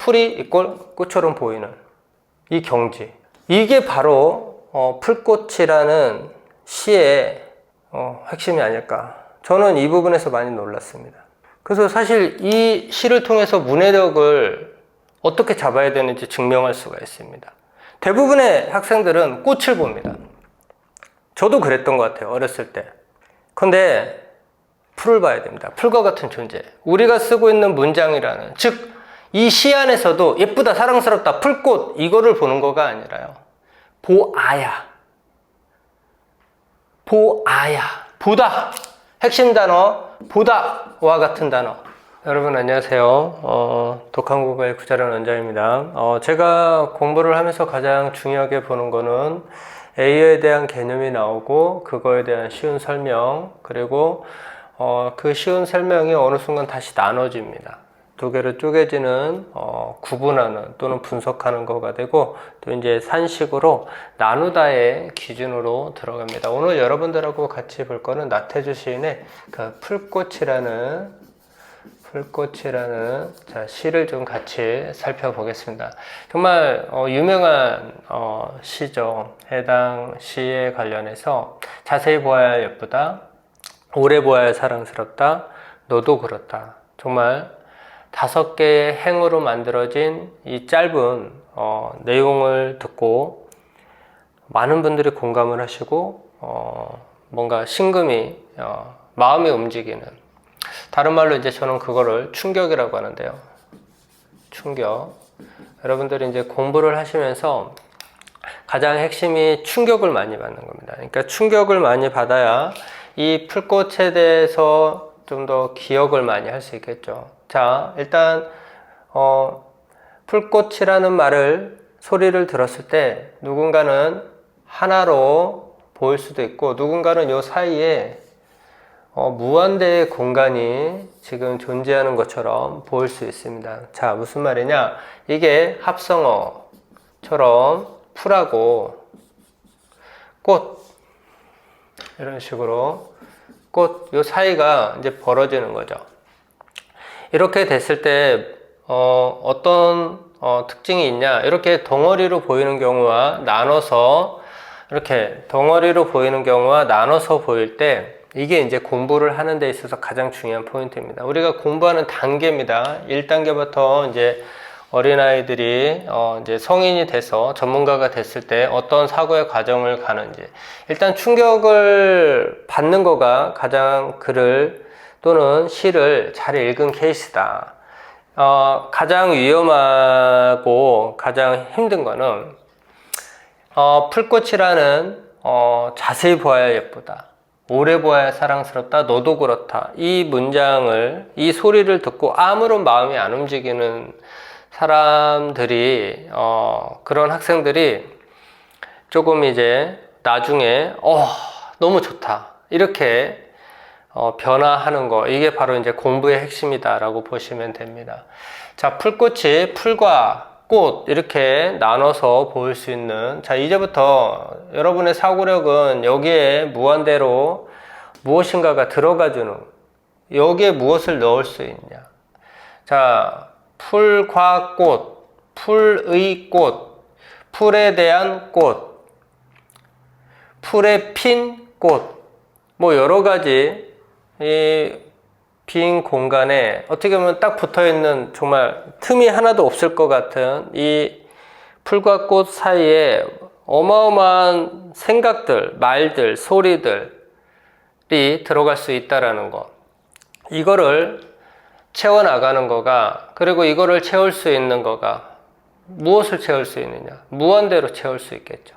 풀이 이꼴 꽃처럼 보이는 이 경지, 이게 바로 풀꽃이라는 시의 핵심이 아닐까. 저는 이 부분에서 많이 놀랐습니다. 그래서 사실 이 시를 통해서 문해력을 어떻게 잡아야 되는지 증명할 수가 있습니다. 대부분의 학생들은 꽃을 봅니다. 저도 그랬던 것 같아요, 어렸을 때. 근데 풀을 봐야 됩니다. 풀과 같은 존재. 우리가 쓰고 있는 문장이라는, 즉 이 시 안에서도 예쁘다, 사랑스럽다, 풀꽃, 이거를 보는 거가 아니라요, 보아야, 보다, 핵심 단어 보다와 같은 단어. 여러분 안녕하세요. 독한국어의 구자련 원장입니다. 제가 공부를 하면서 가장 중요하게 보는 거는 A에 대한 개념이 나오고 그거에 대한 쉬운 설명, 그리고 그 쉬운 설명이 어느 순간 다시 나눠집니다. 두 개로 쪼개지는, 구분하는 또는 분석하는 거가 되고, 또 이제 산식으로 나누다의 기준으로 들어갑니다. 오늘 여러분들하고 같이 볼 거는 나태주 시인의 그 풀꽃이라는 시를 좀 같이 살펴보겠습니다. 정말 유명한 시죠. 해당 시에 관련해서 자세히 보아야 예쁘다, 오래 보아야 사랑스럽다, 너도 그렇다. 정말 5개의 행으로 만들어진 이 짧은 내용을 듣고 많은 분들이 공감을 하시고 뭔가 심금이 마음이 움직이는, 다른 말로 이제 저는 그거를 충격이라고 하는데요. 충격. 여러분들이 이제 공부를 하시면서 가장 핵심이 충격을 많이 받는 겁니다. 그러니까 충격을 많이 받아야 이 풀꽃에 대해서 좀 더 기억을 많이 할 수 있겠죠. 자, 일단 풀꽃이라는 말을, 소리를 들었을 때 누군가는 하나로 보일 수도 있고, 누군가는 요 사이에 무한대의 공간이 지금 존재하는 것처럼 보일 수 있습니다. 자, 무슨 말이냐? 이게 합성어처럼 풀하고 꽃, 이런 식으로 꽃, 요 사이가 이제 벌어지는 거죠. 이렇게 됐을 때 어떤 특징이 있냐? 이렇게 덩어리로 보이는 경우와 나눠서, 이렇게 덩어리로 보이는 경우와 나눠서 보일 때, 이게 이제 공부를 하는 데 있어서 가장 중요한 포인트입니다. 우리가 공부하는 단계입니다. 1단계부터 이제 어린아이들이 이제 성인이 돼서 전문가가 됐을 때 어떤 사고의 과정을 가는지, 일단 충격을 받는 거가 가장 글을 또는 시를 잘 읽은 케이스다. 가장 위험하고 가장 힘든 거는 풀꽃이라는 자세히 보아야 예쁘다, 오래 보아야 사랑스럽다, 너도 그렇다, 이 문장을, 이 소리를 듣고 아무런 마음이 안 움직이는 사람들이, 그런 학생들이 조금 이제 나중에 너무 좋다, 이렇게 변화하는 거, 이게 바로 이제 공부의 핵심이다 라고 보시면 됩니다. 자, 풀꽃이 풀과 꽃 이렇게 나눠서 보일 수 있는, 자, 이제부터 여러분의 사고력은 여기에 무한대로 무엇인가가 들어가주는, 여기에 무엇을 넣을 수 있냐. 자, 풀과 꽃, 풀의 꽃, 풀에 대한 꽃, 풀에 핀 꽃, 뭐 여러 가지 이 빈 공간에 어떻게 보면 딱 붙어있는, 정말 틈이 하나도 없을 것 같은 이 풀과 꽃 사이에 어마어마한 생각들, 말들, 소리들이 들어갈 수 있다라는 것, 이거를 채워나가는 거가, 그리고 이거를 채울 수 있는 거가, 무엇을 채울 수 있느냐? 무한대로 채울 수 있겠죠.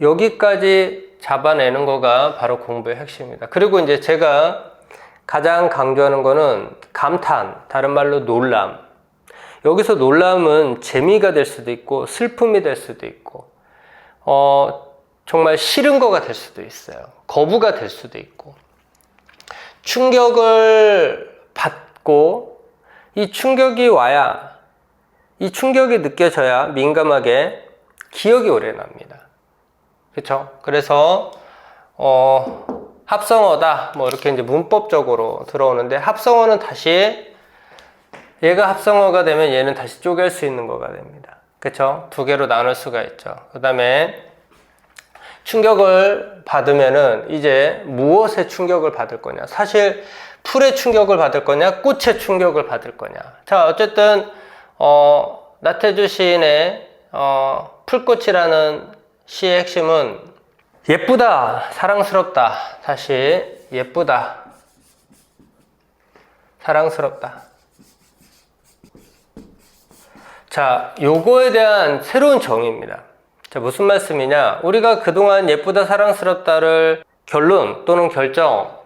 여기까지 잡아내는 거가 바로 공부의 핵심입니다. 그리고 이제 제가 가장 강조하는 거는 감탄, 다른 말로 놀람. 여기서 놀람은 재미가 될 수도 있고 슬픔이 될 수도 있고 정말 싫은 거가 될 수도 있어요. 거부가 될 수도 있고, 충격을 받고 이 충격이 와야, 이 충격이 느껴져야 민감하게 기억이 오래 납니다. 그렇죠? 그래서 합성어다, 뭐 이렇게 이제 문법적으로 들어오는데, 합성어는 다시 얘가 합성어가 되면 얘는 다시 쪼갤 수 있는 거가 됩니다. 그쵸? 두 개로 나눌 수가 있죠. 그 다음에 충격을 받으면은 이제 무엇에 충격을 받을 거냐? 사실 풀에 충격을 받을 거냐? 꽃에 충격을 받을 거냐? 자, 어쨌든 나태주 시인의 풀꽃이라는 시의 핵심은 예쁘다, 사랑스럽다. 다시 예쁘다, 사랑스럽다. 자, 요거에 대한 새로운 정의입니다. 자, 무슨 말씀이냐? 우리가 그동안 예쁘다, 사랑스럽다를 결론 또는 결정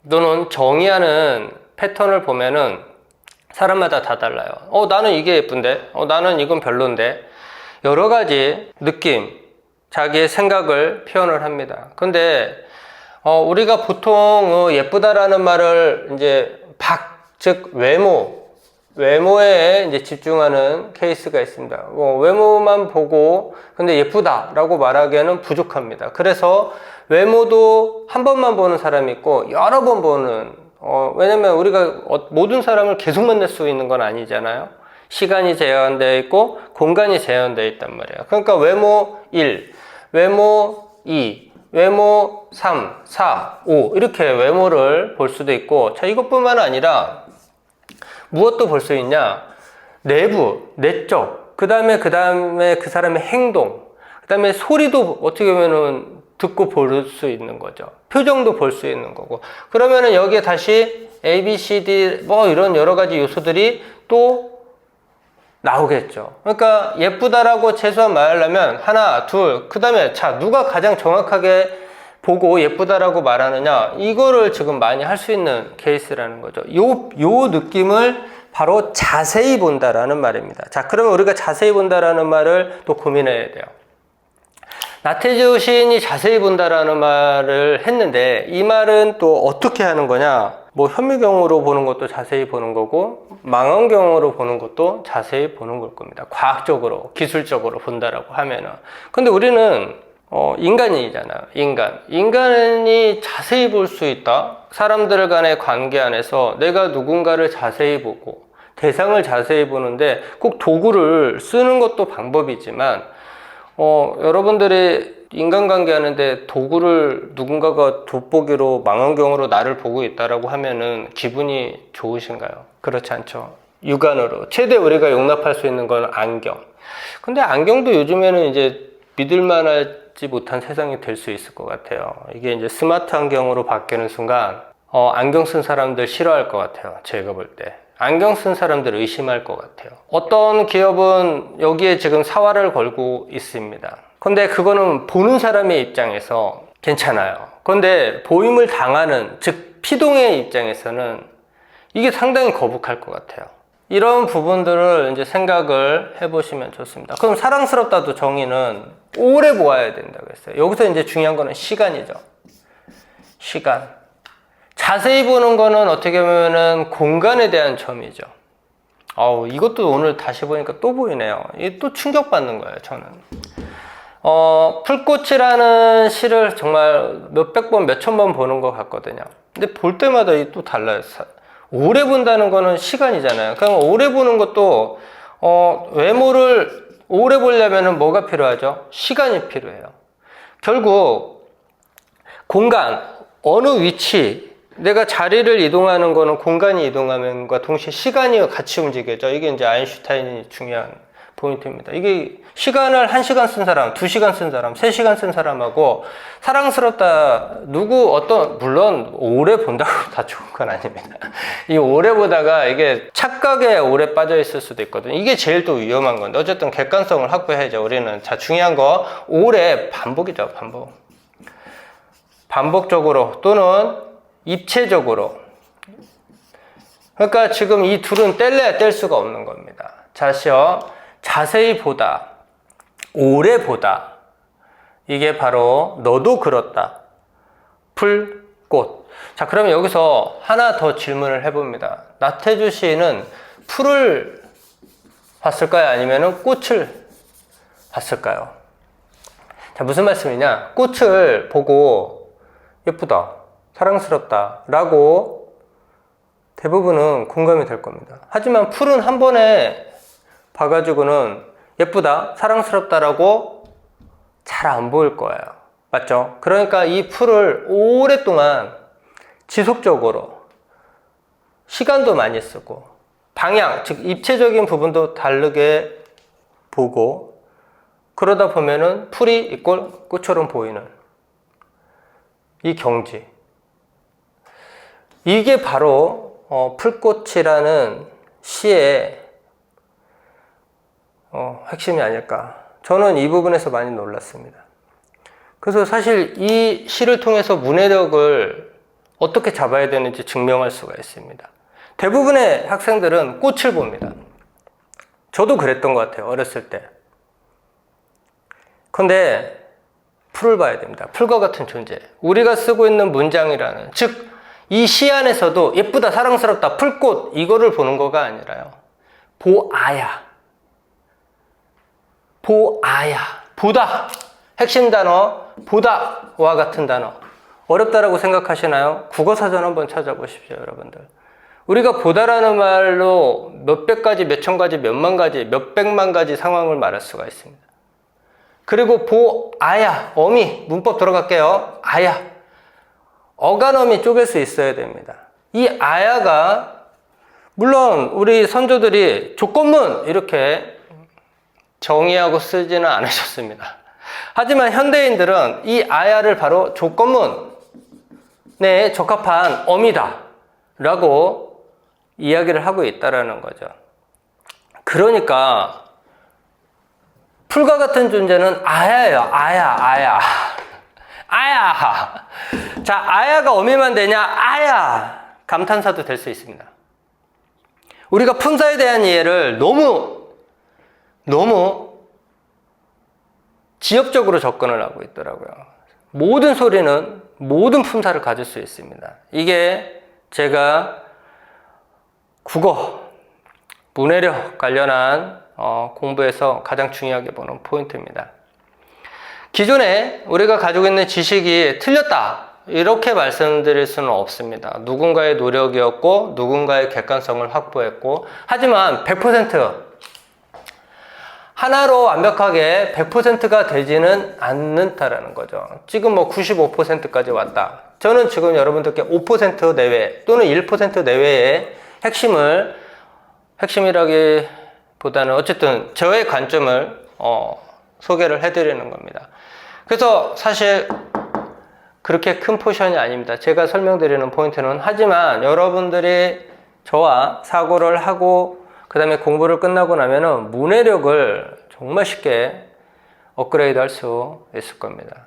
또는 정의하는 패턴을 보면은 사람마다 다 달라요. 나는 이게 예쁜데, 나는 이건 별론데, 여러 가지 느낌, 자기의 생각을 표현을 합니다. 근데 우리가 보통 예쁘다라는 말을 이제 즉 외모에 이제 집중하는 케이스가 있습니다. 외모만 보고 근데 예쁘다라고 말하기에는 부족합니다. 그래서 외모도 한 번만 보는 사람이 있고 여러 번 보는 왜냐면 우리가 모든 사람을 계속 만날 수 있는 건 아니잖아요. 시간이 제한되어 있고 공간이 제한되어 있단 말이에요. 그러니까 외모 1, 외모 2, 외모 3, 4, 5 이렇게 외모를 볼 수도 있고, 자, 이것뿐만 아니라 무엇도 볼 수 있냐? 내부, 내적, 그 다음에 그 사람의 행동, 그 다음에 소리도 어떻게 보면은 듣고 볼 수 있는 거죠. 표정도 볼 수 있는 거고. 그러면은 여기에 다시 A, B, C, D 뭐 이런 여러 가지 요소들이 또 나오겠죠. 그러니까 예쁘다라고 최소한 말하려면 하나, 둘, 그 다음에 자, 누가 가장 정확하게 보고 예쁘다라고 말하느냐, 이거를 지금 많이 할 수 있는 케이스라는 거죠. 요 느낌을 바로 자세히 본다라는 말입니다. 자, 그러면 우리가 자세히 본다라는 말을 또 고민해야 돼요. 나태주 시인이 자세히 본다라는 말을 했는데 이 말은 또 어떻게 하는 거냐? 뭐 현미경으로 보는 것도 자세히 보는 거고 망원경으로 보는 것도 자세히 보는 걸 겁니다. 과학적으로, 기술적으로 본다라고 하면은. 근데 우리는 인간이잖아요. 인간이 자세히 볼 수 있다. 사람들 간의 관계 안에서 내가 누군가를 자세히 보고 대상을 자세히 보는데 꼭 도구를 쓰는 것도 방법이지만 여러분들이 인간관계 하는데 도구를 누군가가 돋보기로 망원경으로 나를 보고 있다라고 하면은 기분이 좋으신가요? 그렇지 않죠. 육안으로 최대 우리가 용납할 수 있는 건 안경. 근데 안경도 요즘에는 이제 믿을만하지 못한 세상이 될 수 있을 것 같아요. 이게 이제 스마트 안경으로 바뀌는 순간 안경 쓴 사람들 싫어할 것 같아요. 제가 볼 때. 안경 쓴 사람들 의심할 것 같아요. 어떤 기업은 여기에 지금 사활을 걸고 있습니다. 근데 그거는 보는 사람의 입장에서 괜찮아요. 그런데 보임을 당하는, 즉 피동의 입장에서는 이게 상당히 거북할 것 같아요. 이런 부분들을 이제 생각을 해보시면 좋습니다. 그럼 사랑스럽다도 정의는 오래 보아야 된다고 했어요. 여기서 이제 중요한 거는 시간이죠. 시간. 자세히 보는 거는 어떻게 보면은 공간에 대한 점이죠. 이것도 오늘 다시 보니까 또 보이네요. 이게 또 충격받는 거예요, 저는. 풀꽃이라는 시를 정말 몇백 번, 몇천 번 보는 것 같거든요. 근데 볼 때마다 또 달라요. 오래 본다는 거는 시간이잖아요. 그럼 오래 보는 것도, 외모를 오래 보려면 뭐가 필요하죠? 시간이 필요해요. 결국, 공간, 어느 위치, 내가 자리를 이동하는 거는 공간이 이동하면과 동시에 시간이 같이 움직여져. 이게 이제 아인슈타인이 중요한 포인트입니다. 이게 시간을 1시간 쓴 사람, 2시간 쓴 사람, 3시간 쓴 사람하고 사랑스럽다, 물론 오래 본다고 다 좋은 건 아닙니다. 이 오래 보다가 이게 착각에 오래 빠져 있을 수도 있거든요. 이게 제일 또 위험한 건데 어쨌든 객관성을 확보해야죠. 우리는. 자, 중요한 거 오래 반복이죠. 반복적으로 또는 입체적으로. 그러니까 지금 이 둘은 뗄래야 뗄 수가 없는 겁니다. 자세히 보다, 오래 보다. 이게 바로 너도 그렇다. 풀꽃. 자, 그러면 여기서 하나 더 질문을 해봅니다. 나태주 시인은 풀을 봤을까요? 아니면 꽃을 봤을까요? 자, 무슨 말씀이냐? 꽃을 보고 예쁘다, 사랑스럽다 라고 대부분은 공감이 될 겁니다. 하지만 풀은 한 번에 봐가지고는 예쁘다, 사랑스럽다라고 잘 안 보일 거예요. 맞죠? 그러니까 이 풀을 오랫동안 지속적으로 시간도 많이 쓰고 방향, 즉 입체적인 부분도 다르게 보고 그러다 보면은 풀이 이꼴 꽃처럼 보이는 이 경지, 이게 바로 풀꽃이라는 시의 핵심이 아닐까. 저는 이 부분에서 많이 놀랐습니다. 그래서 사실 이 시를 통해서 문해력을 어떻게 잡아야 되는지 증명할 수가 있습니다. 대부분의 학생들은 꽃을 봅니다. 저도 그랬던 것 같아요, 어렸을 때. 근데 풀을 봐야 됩니다. 풀과 같은 존재. 우리가 쓰고 있는 문장이라는, 즉 이 시 안에서도 예쁘다, 사랑스럽다, 풀꽃, 이거를 보는 거가 아니라요, 보아야, 보다, 핵심 단어 보다와 같은 단어. 어렵다라고 생각하시나요? 국어사전 한번 찾아보십시오, 여러분들. 우리가 보다라는 말로 몇백 가지, 몇천 가지, 몇만 가지, 몇백만 가지 상황을 말할 수가 있습니다. 그리고 보아야, 어미, 문법 들어갈게요. 아야, 어간어미 쪼갤 수 있어야 됩니다. 이 아야가 물론 우리 선조들이 조건문 이렇게 정의하고 쓰지는 않으셨습니다. 하지만 현대인들은 이 아야를 바로 조건문에 적합한 어미다 라고 이야기를 하고 있다라는 거죠. 그러니까 풀과 같은 존재는 아야예요. 아야. 자, 아야가 어미만 되냐? 아야! 감탄사도 될 수 있습니다. 우리가 품사에 대한 이해를 너무 지엽적으로 접근을 하고 있더라고요. 모든 소리는 모든 품사를 가질 수 있습니다. 이게 제가 국어, 문해력 관련한 공부에서 가장 중요하게 보는 포인트입니다. 기존에 우리가 가지고 있는 지식이 틀렸다, 이렇게 말씀드릴 수는 없습니다. 누군가의 노력이었고 누군가의 객관성을 확보했고, 하지만 100% 하나로 완벽하게 100%가 되지는 않는다라는 거죠. 지금 95%까지 왔다. 저는 지금 여러분들께 5% 내외 또는 1% 내외의 핵심이라기보다는 어쨌든 저의 관점을 소개를 해드리는 겁니다. 그래서 사실 그렇게 큰 포션이 아닙니다. 제가 설명드리는 포인트는. 하지만 여러분들이 저와 사고를 하고 그 다음에 공부를 끝나고 나면은 문해력을 정말 쉽게 업그레이드 할 수 있을 겁니다.